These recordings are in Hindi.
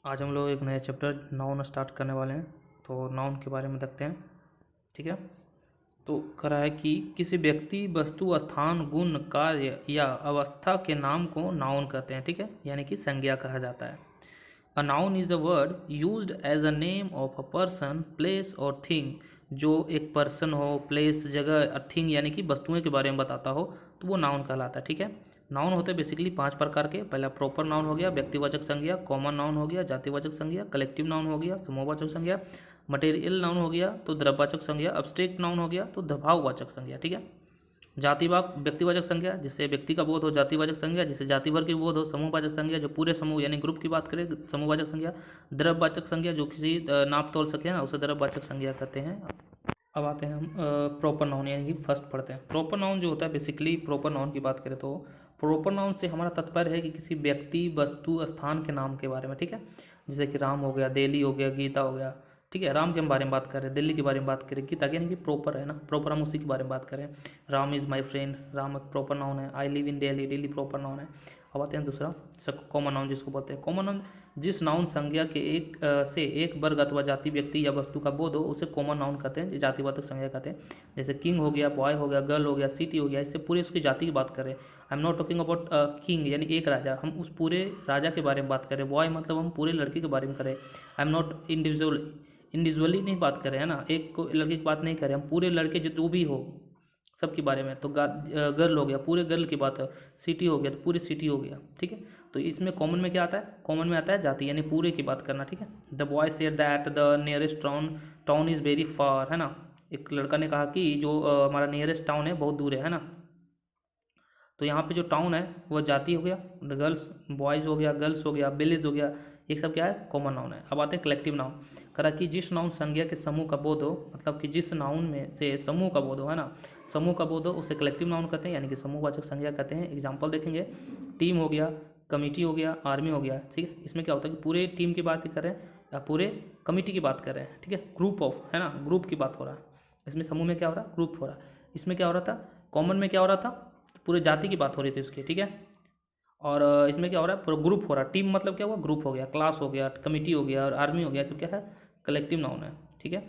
आज हम लोग एक नया चैप्टर नाउन स्टार्ट करने वाले हैं। तो नाउन के बारे में देखते हैं। ठीक है। तो कह रहा है कि किसी व्यक्ति, वस्तु, स्थान, गुण, कार्य या अवस्था के नाम को नाउन कहते हैं। ठीक है, यानी कि संज्ञा कहा जाता है। A noun is a word used as a name of a person, place और थिंग। जो एक पर्सन हो, प्लेस, जगह, थिंग यानी कि वस्तुएं के बारे में बताता हो तो वो नाउन कहलाता है। ठीक है। नाउन होते हैं बेसिकली 5 प्रकार के। पहला प्रॉपर नाउन हो गया, व्यक्तिवाचक संज्ञा। कॉमन नाउन हो गया, जातिवाचक संज्ञा। कलेक्टिव नाउन हो गया, समूहवाचक संज्ञा। मटेरियल नाउन हो गया तो द्रव्यवाचक संज्ञा। अब्स्ट्रैक्ट नाउन हो गया तो भाववाचक संज्ञा। ठीक है। जातिवाचक व्यक्तिवाचक संज्ञा, जिससे व्यक्ति का बोध हो। जातिवाचक संज्ञा, जिससे जाति भर की बोध हो। समूहवाचक संज्ञा, जो पूरे समूह यानी ग्रुप की बात करें, समूहवाचक संज्ञा। द्रव्यवाचक संज्ञा, जो किसी नाप तोल सके ना, उसे द्रव्यवाचक संज्ञा कहते हैं। अब आते हैं हम प्रॉपर नाउन यानी कि फर्स्ट पढ़ते हैं। प्रॉपर नाउन जो होता है, बेसिकली प्रॉपर नाउन की बात करें तो प्रॉपर नाउन से हमारा तात्पर्य है कि किसी व्यक्ति, वस्तु, स्थान के नाम के बारे में। ठीक है। जैसे कि राम हो गया, दिल्ली हो गया, गीता हो गया। ठीक है, राम के बारे में बात करें, दिल्ली के बारे में बात करें, गीता यानी कि प्रॉपर है ना, प्रॉपर हम उसी के बारे में बात करें। Ram is my friend, Ram एक प्रॉपर नाउन है। I live in Delhi, Delhi proper noun है। अब आते हैं दूसरा कॉमन नाउन जिसको बोलते हैं। कॉमन नाउन जिस नाउन संज्ञा के से एक वर्ग अथवा जाति, व्यक्ति या वस्तु का बोध हो उसे कॉमन नाउन कहते हैं, जातिवाचक संज्ञा कहते हैं। जैसे किंग हो गया, बॉय हो गया, गर्ल हो गया, सिटी हो गया। इससे पूरे उसकी जाति की बात करें। I am not talking about king यानी एक राजा, हम उस पूरे राजा के बारे में बात करें। बॉय मतलब हम पूरे लड़के के बारे में करें। आई एम नॉट इंडिविजुअली नहीं बात करें, है ना, एक को लड़के की बात नहीं करें, हम पूरे लड़के जो भी हो सबके बारे में। तो गर्ल हो गया, पूरे गर्ल की बात है। सिटी हो गया तो पूरी सिटी हो गया। ठीक है। तो इसमें कॉमन में क्या आता है? कॉमन में आता है जाति यानी पूरे की बात करना। ठीक है। The boy said that the nearest town is very far, है ना। एक लड़का ने कहा कि जो हमारा नियरेस्ट टाउन है बहुत दूर है ना। तो यहाँ पे जो टाउन है वो जाति हो गया, गर्ल्स, बॉयज़ हो गया, गर्ल्स हो गया, विलेज हो गया। ये सब क्या है? कॉमन नाउन है। अब आते हैं कलेक्टिव नाउन। करा कि जिस नाउन संज्ञा के समूह का बोध हो, मतलब कि जिस नाउन में से समूह का बोध हो, है ना, समूह का बोध हो उसे कलेक्टिव नाउन कहते हैं, यानी कि समूहवाचक संज्ञा कहते हैं। एग्जाम्पल देखेंगे, टीम हो गया, कमिटी हो गया, आर्मी हो गया। ठीक है। इसमें क्या होता है कि पूरे टीम की बात करें या पूरे कमिटी की बात कर रहे हैं। ठीक है। ग्रुप ऑफ, है ना, ग्रुप की बात हो रहा है। इसमें समूह में क्या हो रहा है? ग्रुप हो रहा है। इसमें क्या हो रहा था? कॉमन में क्या हो रहा था? पूरे जाति की बात हो रही थी उसकी। ठीक है। और इसमें क्या हो रहा है? पूरा ग्रुप हो रहा है। टीम मतलब क्या हुआ? ग्रुप हो गया, क्लास हो गया, कमिटी हो गया और आर्मी हो गया। सब क्या है? कलेक्टिव नाउन है। ठीक है।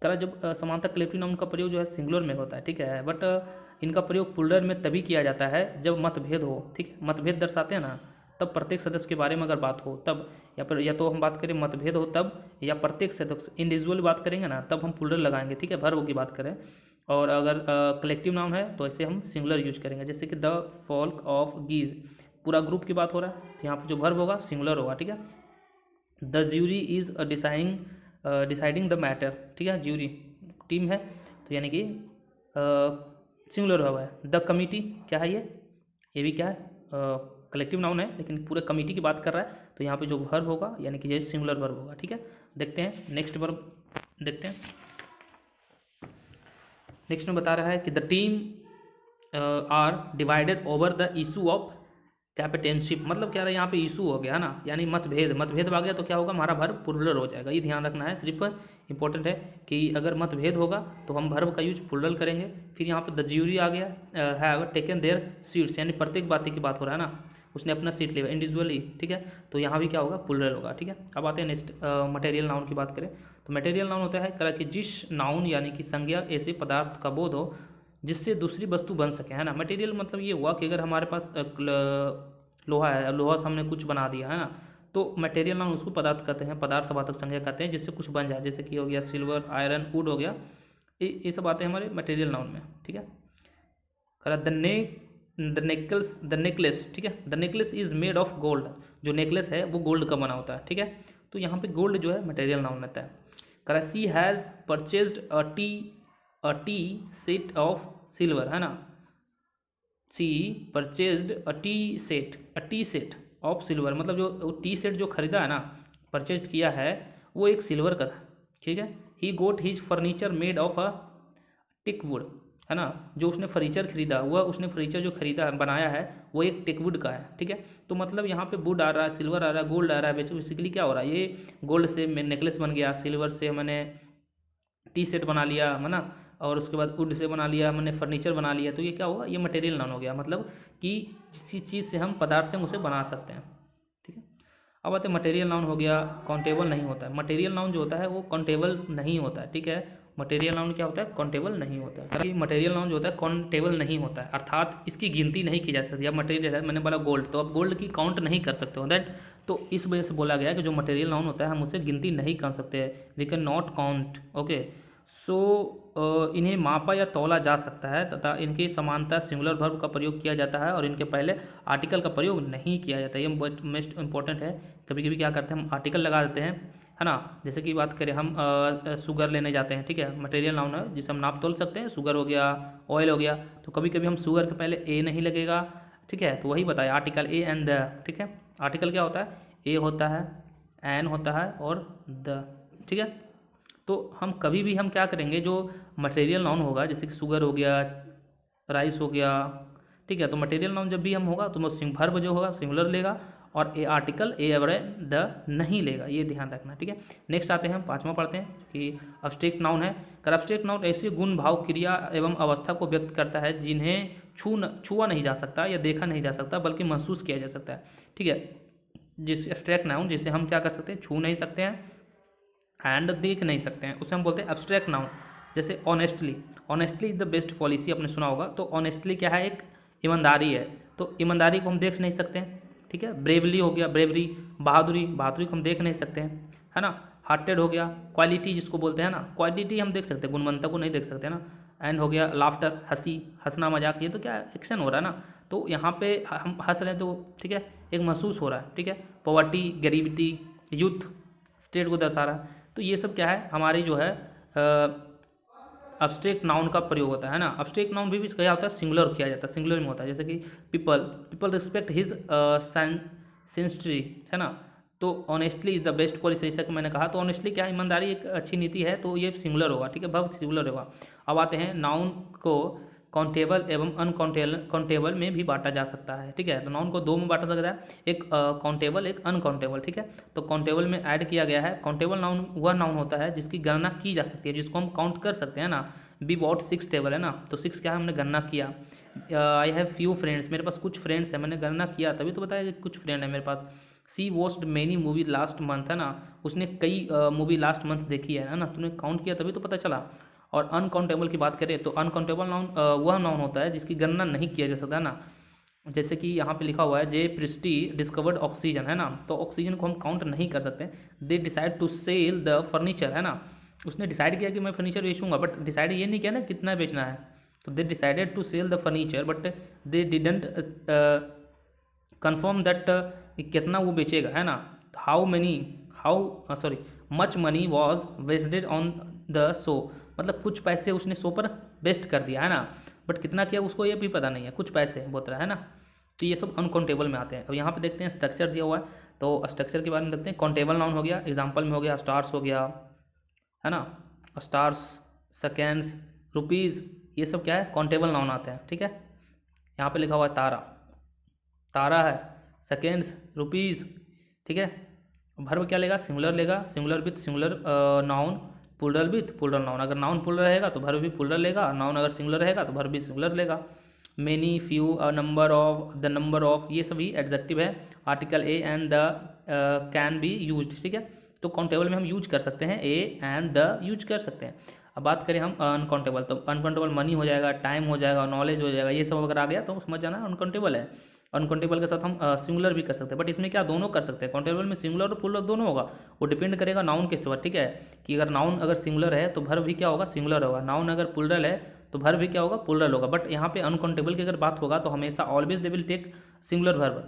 करा जब समानतः कलेक्टिव नाउन का प्रयोग जो है सिंगुलर में होता है। ठीक है। बट इनका प्रयोग प्लूरल में तभी किया जाता है जब मतभेद हो। ठीक है। मतभेद दर्शाते हैं ना, तब प्रत्येक सदस्य के बारे में अगर बात हो तब, या फिर या तो हम बात करें मतभेद हो तब, या प्रत्येक सदस्य इंडिविजुअल बात करेंगे ना तब हम प्लूरल लगाएंगे। ठीक है। वर्ब की बात करें। और अगर कलेक्टिव नाउन है तो ऐसे हम सिंगुलर यूज करेंगे। जैसे कि द फॉल्क ऑफ गीज, पूरा ग्रुप की बात हो रहा है तो यहाँ पे जो वर्ब होगा सिंगुलर होगा। ठीक है। The jury is deciding the matter. ठीक है। ज्यूरी टीम है तो यानी कि सिंगुलर हुआ है। द कमिटी क्या है? ये भी क्या है? कलेक्टिव नाउन है लेकिन पूरे कमिटी की बात कर रहा है तो यहाँ पे जो वर्ब होगा यानी कि ये सिंगुलर वर्ब होगा। ठीक है। देखते हैं नेक्स्ट वर्ब, देखते हैं। नेक्स्ट में बता रहा है कि the team are divided over the issue of captainship. मतलब क्या रहा है यहाँ पे? इशू हो गया, है ना, यानी मतभेद। मतभेद आ गया तो क्या होगा? हमारा वर्ब प्लूरल हो जाएगा। ये ध्यान रखना है, सिर्फ इंपॉर्टेंट है कि अगर मतभेद होगा तो हम वर्ब का यूज प्लूरल करेंगे। फिर यहाँ पे द ज्यूरी आ गया, हैव टेकन देयर सीट्स, यानी प्रत्येक बात की बात हो रहा है ना, उसने अपना सीट लिया इंडिविजुअली। ठीक है। तो यहाँ भी क्या होगा? प्लूरल होगा। ठीक है। अब आते हैं नेक्स्ट मटेरियल नाउन की बात करें तो मटेरियल नाउन होता है करा कि जिस नाउन यानी कि संज्ञा ऐसे पदार्थ का बोध हो जिससे दूसरी वस्तु बन सके, है ना। मटेरियल मतलब ये हुआ कि अगर हमारे पास लोहा है, लोहा से हमने कुछ बना दिया, है ना, तो मटेरियल नाउन उसको पदार्थ कहते हैं, पदार्थवाचक संज्ञा कहते हैं, जिससे कुछ बन जाए। जैसे कि हो गया सिल्वर, आयरन, वुड हो गया। ये सब आते हैं हमारे मटेरियल नाउन में। ठीक है। करा द नेकलेस। ठीक है। The necklace is made of gold, जो नेकलेस है वो गोल्ड का बना होता है। ठीक है। तो यहाँ पे गोल्ड जो है मटेरियल नाउन रहता है। करा she has purchased a tea set of silver, है ना। She purchased a tea set of silver, मतलब जो टी सेट जो खरीदा है ना, परचेज किया है, वो एक सिल्वर का था। ठीक है। He got his furniture made of a teakwood, है ना, जो उसने फर्नीचर खरीदा हुआ, उसने फर्नीचर जो खरीदा है, बनाया है, वो एक टिकवुड का है। ठीक है। तो मतलब यहाँ पे वुड आ रहा है, सिल्वर आ रहा है, गोल्ड आ रहा है। बेसिकली क्या हो रहा है? ये गोल्ड से नेकलेस बन गया, सिल्वर से मैंने टी सेट बना लिया, है ना, और उसके बाद वुड से बना लिया, मैंने फर्नीचर बना लिया। तो ये क्या होगा? ये मटेरियल नाउन हो गया, मतलब कि किसी चीज़ से हम, पदार्थ से हम उसे बना सकते हैं। ठीक है। अब आते हैं मटेरियल नाउन हो गया, काउंटेबल नहीं होता है। मटेरियल नाउन जो होता है वो काउंटेबल नहीं होता है, ठीक है। मटेरियल नाउन क्या होता है, काउंटेबल नहीं होता है। मटेरियल नाउन जो होता है काउंटेबल नहीं होता है, अर्थात इसकी गिनती नहीं की जा सकती। अब मटेरियल है, मैंने बोला गोल्ड, तो अब गोल्ड की काउंट नहीं कर सकते हो दैट, तो इस वजह से बोला गया है कि जो मटेरियल नाउन होता है हम उसे गिनती नहीं कर सकते हैं, we can not count, okay. So इन्हें मापा या तौला जा सकता है तथा इनकी समानता सिंगुलर वर्ब का प्रयोग किया जाता है और इनके पहले आर्टिकल का प्रयोग नहीं किया जाता है। ये मोस्ट इंपॉर्टेंट है। कभी कभी क्या करते हैं हम आर्टिकल लगा देते हैं, है ना। जैसे कि बात करें हम शुगर लेने जाते हैं, ठीक है, मटेरियल नाउन है जिसे हम नाप तोल सकते हैं, शुगर हो गया, ऑयल हो गया, तो कभी कभी हम शुगर के पहले ए नहीं लगेगा, ठीक है, तो वही बताया आर्टिकल ए एंड द, ठीक है। आर्टिकल क्या होता है, ए होता है, एन होता है और द, ठीक है। तो हम कभी भी हम क्या करेंगे, जो मटेरियल नाउन होगा जैसे कि शुगर हो गया, राइस हो गया, ठीक है, तो मटेरियल नाउन जब भी हम होगा तो वो वर्ब जो होगा सिंगुलर लेगा और ए आर्टिकल ए और द नहीं लेगा, ये ध्यान रखना, ठीक है। नेक्स्ट आते हैं हम पांचवा पढ़ते हैं कि अब्स्ट्रैक्ट नाउन है। अब्स्ट्रैक्ट नाउन ऐसे गुण भाव क्रिया एवं अवस्था को व्यक्त करता है जिन्हें छुआ नहीं जा सकता या देखा नहीं जा सकता बल्कि महसूस किया जा सकता है, ठीक है। जिस एब्स्ट्रैक्ट नाउन जिसे हम क्या कर सकते हैं, छू नहीं सकते हैं एंड देख नहीं सकते हैं, उसे हम बोलते हैं एब्स्ट्रैक्ट नाउन। जैसे honestly, honestly is the best policy, आपने सुना होगा, तो ऑनेस्टली क्या है, एक ईमानदारी है, तो ईमानदारी को हम देख नहीं सकते हैं, ठीक है। ब्रेवली हो गया, ब्रेवरी, बहादुरी, बहादुरी को हम देख नहीं सकते हैं, है ना। हार्टेड हो गया, क्वालिटी जिसको बोलते हैं ना, क्वालिटी हम देख सकते हैं, गुणवत्ता को नहीं देख सकते ना। एंड हो गया लाफ्टर, हंसी, हंसना मजाक, ये तो क्या एक्शन हो रहा है ना, तो यहाँ पे हम हंस रहे हैं तो ठीक है, एक महसूस हो रहा है, ठीक है। पॉवर्टी, गरीबी, यूथ, स्टेट को दर्शा रहा है, तो ये सब क्या है हमारी जो है अब्स्ट्रैक्ट नाउन का प्रयोग होता है ना। अब्स्ट्रैक्ट नाउन भी क्या होता है, सिंगुलर किया जाता है, सिंगुलर में होता है। जैसे कि people, people respect his sincerity, है ना, तो honestly is the best policy, जैसा कि मैंने कहा, तो ऑनेस्टली क्या है, ईमानदारी एक अच्छी नीति है, तो ये सिंगुलर होगा, ठीक है, वर्ब सिंगुलर होगा। अब आते हैं नाउन को काउंटेबल एवं अनकाउंटेबल में भी बांटा जा सकता है, ठीक है। तो नाउन को दो में बांटा सकता है, एक काउंटेबल, एक अनकाउंटेबल, ठीक है। तो काउंटेबल में ऐड किया गया है, काउंटेबल नाउन वह नाउन होता है जिसकी गणना की जा सकती है, जिसको हम काउंट कर सकते हैं ना। बी बॉट 6 टेबल है ना, तो 6 क्या है, हमने गणना किया। आई हैव फ्यू फ्रेंड्स, मेरे पास कुछ फ्रेंड्स हैं, मैंने गणना किया तभी तो बताया कि कुछ फ्रेंड है मेरे पास। She watched many movie last month, है ना, उसने कई मूवी लास्ट मंथ देखी है ना, तूने काउंट किया तभी तो पता चला। और अनकाउंटेबल की बात करें तो अनकाउंटेबल नाउन वह नाउन होता है जिसकी गणना नहीं किया जा सकता, है ना। जैसे कि यहाँ पे लिखा हुआ है जे प्रिस्टी डिस्कवर्ड ऑक्सीजन, है ना, तो ऑक्सीजन को हम काउंट नहीं कर सकते। They decide to sell the furniture, है ना, उसने डिसाइड किया कि मैं फर्नीचर बेचूंगा, बट डिसाइड ये नहीं किया ना कितना बेचना है, तो they decided to sell the furniture but they didn't confirm that कितना वो बेचेगा, है ना। Much money was wasted on the show, मतलब कुछ पैसे उसने शो पर वेस्ट कर दिया, है ना, बट कितना किया उसको ये भी पता नहीं है, कुछ पैसे बोल रहा है ना। तो ये सब अनकाउंटेबल में आते हैं। अब यहाँ पे देखते हैं स्ट्रक्चर दिया हुआ है, तो स्ट्रक्चर के बारे में देखते हैं। काउंटेबल नाउन हो गया, एग्जाम्पल में हो गया स्टार्स हो गया, है ना, स्टार्स, सेकेंड्स, रुपीज़, ये सब क्या है, काउंटेबल नाउन आते हैं, ठीक है। यहाँ पे लिखा हुआ है तारा, तारा है, सेकेंड्स, रुपीज़, ठीक है। वर्ब क्या लेगा, सिंगुलर लेगा, singular with singular noun, plural with plural noun. अगर नाउन प्लूरल रहेगा तो वर्ब भी प्लूरल लेगा, नाउन अगर सिंगुलर रहेगा तो वर्ब भी सिंगुलर लेगा। Many, few, number of, the number of, ये सभी एडजेक्टिव है। Article A and the can be used, ठीक है। तो काउंटेबल में हम यूज कर सकते हैं, ए एंड द यूज कर सकते हैं। अब बात करें हम अनकाउंटेबल, तो अनकाउंटेबल मनी हो जाएगा, टाइम हो जाएगा, नॉलेज हो जाएगा, ये सब अगर आ गया तो समझ जाना अनकाउंटेबल है। अनकाउंटेबल के साथ हम सिंगुलर भी कर सकते हैं, बट इसमें क्या दोनों कर सकते हैं, काउंटेबल में सिंगुलर और प्लूरल दोनों होगा, वो डिपेंड करेगा नाउन के ऊपर, ठीक है। कि अगर नाउन अगर सिंगुलर है तो वर्ब भी क्या होगा, सिंगुलर होगा, नाउन अगर प्लूरल है तो वर्ब भी क्या होगा, प्लूरल होगा। बट यहाँ पे अनकाउंटेबल की अगर बात होगा तो हमेशा always they will take singular verb,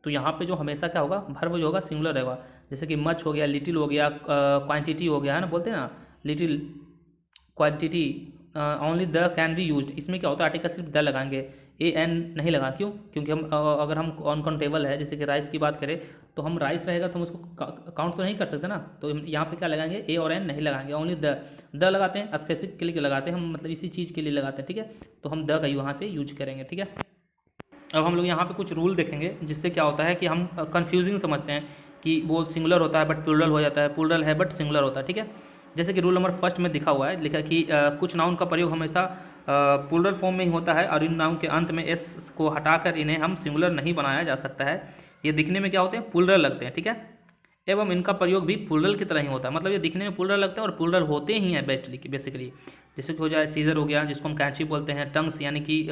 तो यहाँ पे जो हमेशा क्या होगा, वर्ब जो होगा सिंगुलर होगा। जैसे कि मच हो गया, लिटिल हो गया, क्वांटिटी हो गया, है ना, बोलते हैं ना, little, quantity, only the can be used, इसमें क्या होता है, आर्टिकल सिर्फ द लगाएंगे, ए एन नहीं लगा, क्यों, क्योंकि हम अगर हम अनकाउंटेबल है, जैसे कि राइस की बात करें तो हम राइस रहेगा तो हम उसको काउंट तो नहीं कर सकते ना, तो यहाँ पे क्या लगाएंगे, ए और एन नहीं लगाएंगे, ओनली द लगाते हैं, स्पेसिफिक के लिए लगाते हैं हम, मतलब इसी चीज़ के लिए लगाते हैं, ठीक है। तो हम द का यहाँ पे यूज करेंगे, ठीक है। अब हम लोग यहाँ पे कुछ रूल देखेंगे जिससे क्या होता है कि हम कन्फ्यूजिंग समझते हैं कि वो सिंगुलर होता है बट प्लूरल हो जाता है, प्लूरल है बट सिंगुलर होता है, ठीक है। जैसे कि रूल नंबर फर्स्ट में दिखा हुआ है, लिखा कि कुछ नाउन का प्रयोग हमेशा प्लूरल फॉर्म में ही होता है और इन नाउन के अंत में एस को हटाकर इन्हें हम सिंगुलर नहीं बनाया जा सकता है। ये दिखने में क्या होते हैं, प्लूरल लगते हैं, ठीक है, एवं इनका प्रयोग भी प्लूरल की तरह ही होता है, मतलब ये दिखने में प्लूरल लगते हैं और प्लूरल होते ही हैं बेसिकली। जैसे कि हो जाए सीजर हो गया, जिसको हम कैंची बोलते हैं, टंग्स यानी कि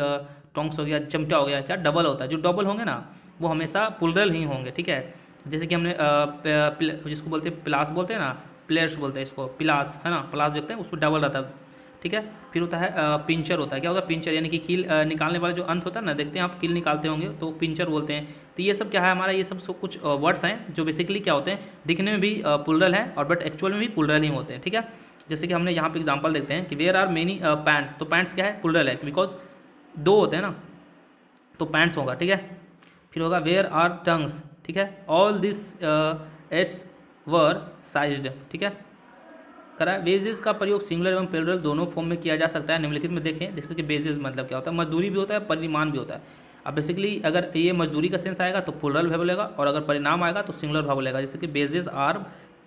टोंग्स हो गया, चिमटा हो गया, क्या डबल होता है, जो डबल होंगे ना वो हमेशा प्लूरल ही होंगे, ठीक है। जैसे कि हमने जिसको बोलते हैं प्लास बोलते हैं ना, प्लेयर्स बोलते हैं इसको, प्लास है ना, प्लास देखते हैं उसमें डबल रहता है, ठीक है। फिर होता है पिंचर होता है, क्या होता है पिंचर, यानी कि कील निकालने वाला जो अंत होता है ना, देखते हैं आप कील निकालते होंगे तो पिंचर बोलते हैं। तो ये सब क्या है हमारा, ये सब कुछ वर्ड्स हैं जो बेसिकली क्या होते हैं, दिखने में भी प्लूरल है और बट एक्चुअल में भी प्लूरल ही होते हैं, ठीक है। जैसे कि हमने यहाँ पे एग्जांपल देखते हैं कि वेयर आर मेनी पैंट्स, तो पैंट्स क्या है, प्लूरल है, बिकॉज दो होते हैं ना, तो पैंट्स होगा, ठीक है। फिर होगा वेयर आर टंग्स, ठीक है, ऑल दिस एट्स वर साइज्ड, ठीक है। करा बेजेस का प्रयोग सिंगुलर एवं प्लूरल दोनों फॉर्म में किया जा सकता है, निम्नलिखित में देखें। जैसे कि बेजेस मतलब क्या होता है, मजदूरी भी होता है, परिमाण भी होता है। अब बेसिकली अगर ये मजदूरी का सेंस आएगा तो प्लूरल वर्ब बोलेगा, और अगर परिणाम आएगा तो सिंगुलर वर्ब बोलेगा। जैसे कि wages are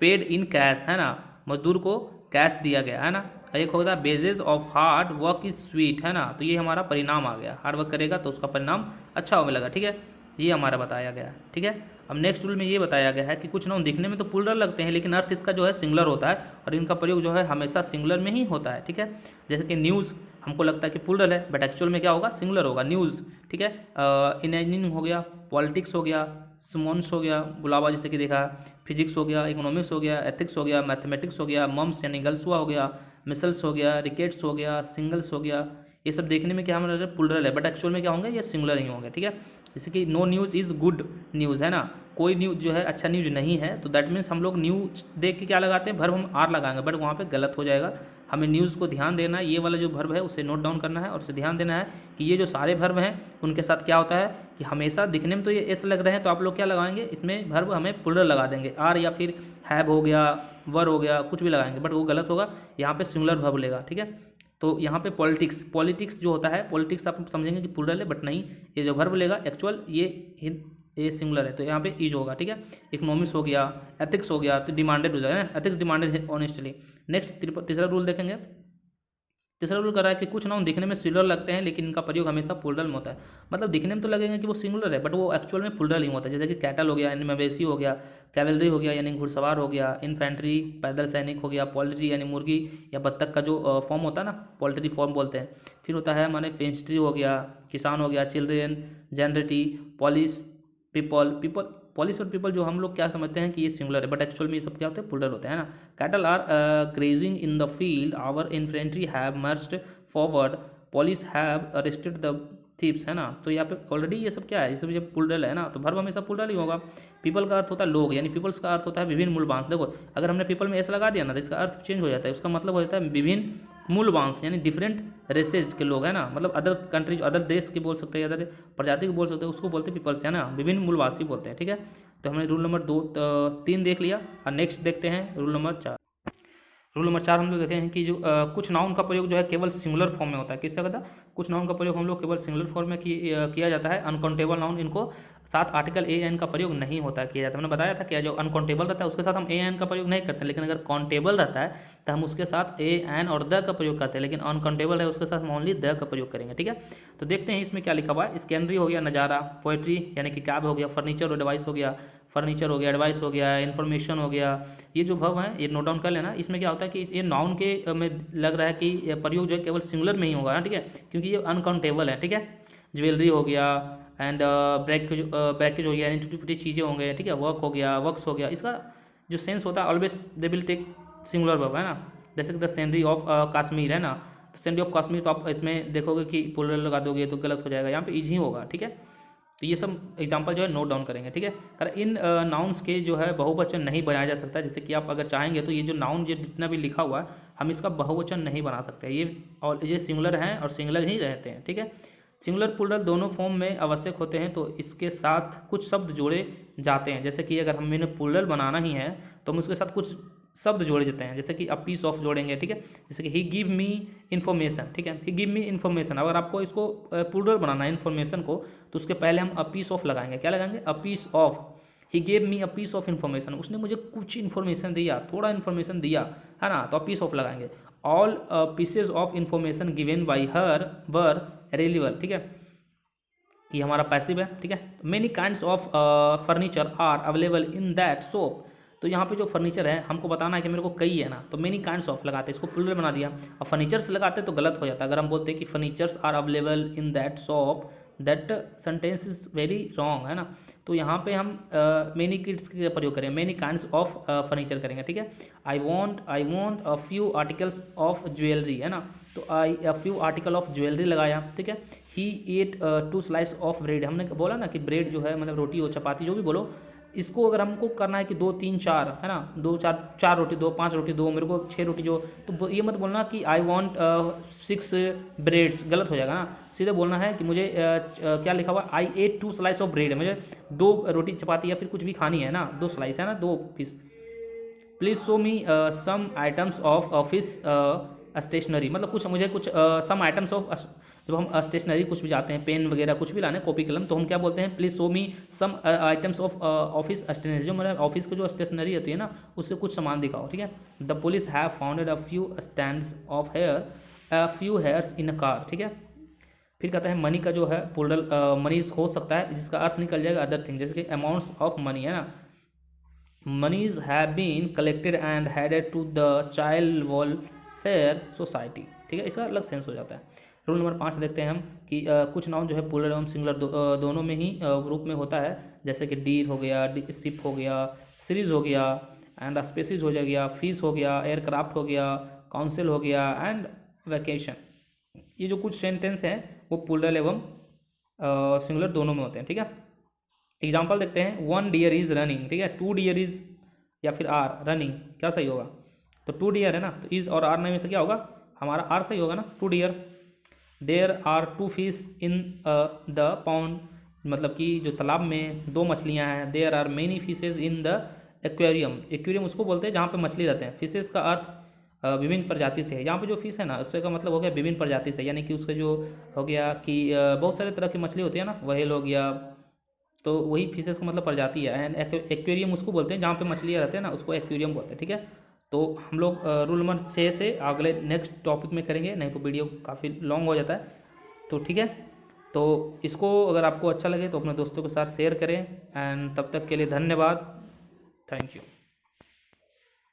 paid in cash, है ना, मजदूर को कैश दिया गया, है ना। एक होता है badges of hard work is sweet, है ना, तो ये हमारा परिणाम आ गया, हार्ड वर्क करेगा तो उसका परिणाम अच्छा होने लगा, ठीक है, ये हमारा बताया गया, ठीक है। अब नेक्स्ट रूल में ये बताया गया है कि कुछ नाउन दिखने में तो प्लूरल लगते हैं लेकिन अर्थ इसका जो है सिंगुलर होता है और इनका प्रयोग जो है हमेशा सिंगुलर में ही होता है, ठीक है। जैसे कि न्यूज़ हमको लगता है कि प्लूरल है बट एक्चुअल में क्या होगा, सिंगुलर होगा, न्यूज़, ठीक है। इंजीनियरिंग हो गया, पॉलिटिक्स हो गया, सुमोन्स हो गया, बुलावा जैसे कि देखा, फिजिक्स हो गया, इकोनॉमिक्स हो गया, एथिक्स हो गया, मैथमेटिक्स हो गया, मम्स यानी गर्ल्सुआ हो गया, मिसल्स हो गया, रिकेट्स हो गया, सिंगल्स हो गया, ये सब देखने में क्या हमारा प्लूरल है बट एक्चुअल में क्या होंगे, ये सिंगुलर ही होंगे, ठीक है। जैसे कि no news is good news, है ना, कोई न्यूज़ जो है अच्छा न्यूज़ नहीं है, तो दैट मीन्स हम लोग न्यूज़ देख के क्या लगाते हैं, वर्ब हम आर लगाएंगे बट वहाँ पे गलत हो जाएगा। हमें न्यूज़ को ध्यान देना है, ये वाला जो वर्ब है उसे नोट डाउन करना है और उसे ध्यान देना है कि ये जो सारे वर्ब हैं उनके साथ क्या होता है कि हमेशा दिखने में तो ये एस लग रहे हैं, तो आप लोग क्या लगाएंगे, इसमें वर्ब हमें प्लूरल लगा देंगे, आर या फिर हैव हो गया, वर हो गया, कुछ भी लगाएंगे बट वो गलत होगा, यहाँ पे सिंगुलर वर्ब लेगा, ठीक है। तो यहाँ पे पॉलिटिक्स जो होता है, पॉलिटिक्स आप समझेंगे कि प्लूरल है बट नहीं, ये जो वर्ब लेगा एक्चुअल ये सिंगुलर है, तो यहाँ पे इज होगा, ठीक है। इकोनॉमिक्स हो गया, एथिक्स हो गया, तो डिमांडेड हो जाएगा ना, एथिक्स डिमांडेड है ऑनेस्टली। नेक्स्ट तीसरा रूल देखेंगे। तीसरा रूल कर रहा है कि कुछ नाउन दिखने में सिंगुलर लगते हैं लेकिन इनका प्रयोग हमेशा प्लूरल में होता है, मतलब दिखने में तो लगेगा कि वो सिंगुलर है बट वो एक्चुअल में प्लूरल ही होता है। जैसे कि कैटल हो गया यानी मवेशी हो गया, कैवलरी हो गया यानी घुड़सवार हो गया, इन्फेंट्री पैदल सैनिक हो गया, पोल्ट्री यानी मुर्गी या बत्तख का जो फॉर्म होता है ना, पोल्ट्री फॉर्म बोलते हैं। फिर होता है माने फेंस्ट्री हो गया, किसान हो गया, चिल्ड्रेन, जेनरिटी, पॉलिस, पीपल पॉलिस और पीपल जो हम लोग क्या समझते हैं कि ये सिंगुलर है बट एक्चुअल में ये सब क्या होते हैं, प्लूरल होते हैं ना। Cattle are grazing in the field, our infantry have marched forward, police have arrested the thieves, है ना। तो यहाँ पे ऑलरेडी ये सब क्या है, ये सब जब प्लूरल है ना तो वर्ब हमेशा प्लूरल ही होगा। पीपल का अर्थ होता है लोग, यानी पीपल्स का अर्थ होता है विभिन्न मूलवांश। देखो अगर हमने पीपल में एस लगा दिया ना तो इसका अर्थ चेंज हो जाता है, उसका मतलब हो जाता है विभिन्न मूलवांश यानी डिफरेंट रेसेज के लोग, है ना, मतलब अदर कंट्री, अदर देश के बोल सकते हैं, अदर प्रजाति के बोल सकते हैं, उसको बोलते हैं पीपल्स, है ना, विभिन्न मूलवासी बोलते हैं, ठीक है। तो हमने रूल नंबर 3 देख लिया और नेक्स्ट देखते हैं रूल नंबर 4। रूल नंबर 4 हम लोग देखते हैं कि जो कुछ नाउन का प्रयोग जो है केवल सिंगुलर फॉर्म में होता है। किससे होता है, कुछ नाउन का प्रयोग हम लोग केवल सिंगुलर फॉर्म में किया जाता है। अनकाउंटेबल नाउन, इनको साथ आर्टिकल ए एन का प्रयोग नहीं होता किया जाता है। मैंने बताया था कि जो अनकाउंटेबल रहता है उसके साथ हम ए एन का प्रयोग नहीं करते, लेकिन अगर काउंटेबल रहता है तो हम उसके साथ ए एन और द का प्रयोग करते हैं, लेकिन अनकाउंटेबल है उसके साथ हम ओनली द का प्रयोग करेंगे, ठीक है। तो देखते हैं इसमें क्या लिखा हुआ है। स्कैनरी हो गया, नज़ारा, पोएट्री यानी कि कैब हो गया, फर्नीचर और डिवाइस हो गया, फर्नीचर हो गया, एडवाइस हो गया, इन्फॉर्मेशन हो गया, ये जो वर्ब है ये नोट डाउन कर लेना। इसमें क्या होता है कि ये नाउन के में लग रहा है कि प्रयोग जो है केवल सिंगुलर में ही होगा, ठीक है, क्योंकि ये अनकाउंटेबल है, ठीक है। ज्वेलरी हो गया एंड ब्रैकेज हो गया, यानी टूटी फूटी चीज़ें होंगे, ठीक है। वर्क हो गया, वर्क्स हो गया, इसका जो सेंस होता है always they will take singular verb, है ना। जैसे द सीनरी ऑफ कश्मीर, है ना, तो सीनरी ऑफ कश्मीर तो आप इसमें देखोगे कि प्लूरल लगा दोगे तो गलत हो जाएगा, यहाँ पे इज ही होगा, ठीक है। तो ये सब एग्जांपल जो है नोट डाउन करेंगे, ठीक है। अगर इन नाउन्स के जो है बहुवचन नहीं बनाया जा सकता, जैसे कि आप अगर चाहेंगे तो ये जो नाउन जो जितना भी लिखा हुआ है हम इसका बहुवचन नहीं बना सकते, ये और ये सिंगुलर हैं और सिंगुलर ही रहते हैं, ठीक है। सिंगुलर प्लूरल दोनों फॉर्म में आवश्यक होते हैं, तो इसके साथ कुछ शब्द जोड़े जाते हैं। जैसे कि अगर हमें प्लूरल बनाना ही है तो हम उसके साथ कुछ शब्द जोड़े जाते हैं, जैसे कि अ पीस ऑफ जोड़ेंगे, ठीक है। जैसे कि ही गिव मी इन्फॉर्मेशन, ठीक है, ही गिव मी इन्फॉर्मेशन। अगर आपको इसको प्लूरल बनाना है इन्फॉर्मेशन को तो उसके पहले हम अ पीस ऑफ लगाएंगे, क्या लगाएंगे, a piece of. He gave me a piece of information, उसने मुझे कुछ इन्फॉर्मेशन दिया, थोड़ा इन्फॉर्मेशन दिया, है ना, तो अ पीस ऑफ लगाएंगे। All pieces of information given by her were reliable, ठीक है। ये हमारा पैसिव है, ठीक है। Many kinds of furniture are available in that shop. तो यहाँ पे जो फर्नीचर है हमको बताना है कि मेरे को कई है ना, तो मेनी काइंड्स ऑफ लगाते हैं, इसको प्लूरल बना दिया। और फर्नीचर्स लगाते तो गलत हो जाता। अगर हम बोलते हैं कि furnitures are available in that shop, that sentence is very wrong, है ना। तो यहाँ पे हम मेनी किड्स का प्रयोग करें, मेनी काइंड्स ऑफ फर्नीचर करेंगे, ठीक है। I want a few articles of jewellery, है ना। तो I a few article of jewellery लगाया, ठीक है। He ate 2 slice of bread, हमने बोला ना कि ब्रेड जो है मतलब रोटी हो चपाती जो भी बोलो, इसको अगर हमको करना है कि 2 3 4, है ना, 2 4 4 रोटी दो, 5 रोटी दो, मेरे को 6 रोटी जो, तो ये मत बोलना कि आई वॉन्ट 6 ब्रेड्स, गलत हो जाएगा ना। सीधे बोलना है कि मुझे क्या लिखा हुआ, आई एट 2 स्लाइस ऑफ ब्रेड, मुझे 2 रोटी चपाती या फिर कुछ भी खानी है ना, 2 स्लाइस है ना, 2 piece. Please show me some items of office stationery, मतलब कुछ मुझे कुछ सम आइटम्स ऑफ, जब हम स्टेशनरी कुछ भी जाते हैं, पेन वगैरह कुछ भी लाने, कॉपी कलम, तो हम क्या बोलते हैं, please show me some items of office stationery, जो मतलब ऑफिस की जो स्टेशनरी होती है ना, उससे कुछ सामान दिखाओ, ठीक है। The police have founded a few stands of hair, a few hairs in a car, ठीक है। फिर कहता है मनी का जो है प्लूरल मनीज हो सकता है, जिसका अर्थ निकल जाएगा अदर थिंग, जैसे कि अमाउंट्स ऑफ मनी, है ना। Moneys have been collected and headed to the child welfare society, ठीक है, इसका अलग सेंस हो जाता है। रूल नंबर 5 देखते हैं हम कि कुछ नाउन जो है प्लूरल एवं सिंगुलर दोनों में ही रूप में होता है, जैसे कि डीर हो गया, शिप हो गया, सीरीज हो गया, एंड स्पेसीज हो गया, फीस हो गया, एयरक्राफ्ट हो गया, काउंसिल हो गया, एंड वैकेशन। ये जो कुछ सेंटेंस हैं वो प्लूरल एवं सिंगुलर दोनों में होते हैं, ठीक है। एग्जाम्पल देखते हैं, 1 डियर इज रनिंग, ठीक है। 2 डियर इज या फिर आर रनिंग, क्या सही होगा, तो 2 डियर है ना, तो इज और आर में से क्या होगा, हमारा आर सही होगा ना, 2 dear. There are 2 fish in the pond, मतलब कि जो तालाब में 2 मछलियाँ हैं। There are many fishes in the aquarium, aquarium उसको बोलते हैं जहाँ पे मछली रहते हैं। फिशेज का अर्थ विभिन्न प्रजाति से है, यहाँ पे जो फिश है ना उससे का मतलब हो गया विभिन्न प्रजाति से, यानी कि उसका जो हो गया कि बहुत सारे तरह की मछली होती है ना, व्हेल हो गया, तो वही फिशेस का मतलब प्रजाति है। एंड एक्वेरियम उसको बोलते हैं जहाँ पे मछलियाँ रहते हैं ना, उसको एक्वेरियम बोलते हैं, ठीक है। तो हम लोग रूल नंबर 6 से अगले नेक्स्ट टॉपिक में करेंगे, नहीं तो वीडियो काफ़ी लॉन्ग हो जाता है, तो ठीक है। तो इसको अगर आपको अच्छा लगे तो अपने दोस्तों के साथ शेयर करें, एंड तब तक के लिए धन्यवाद, थैंक यू।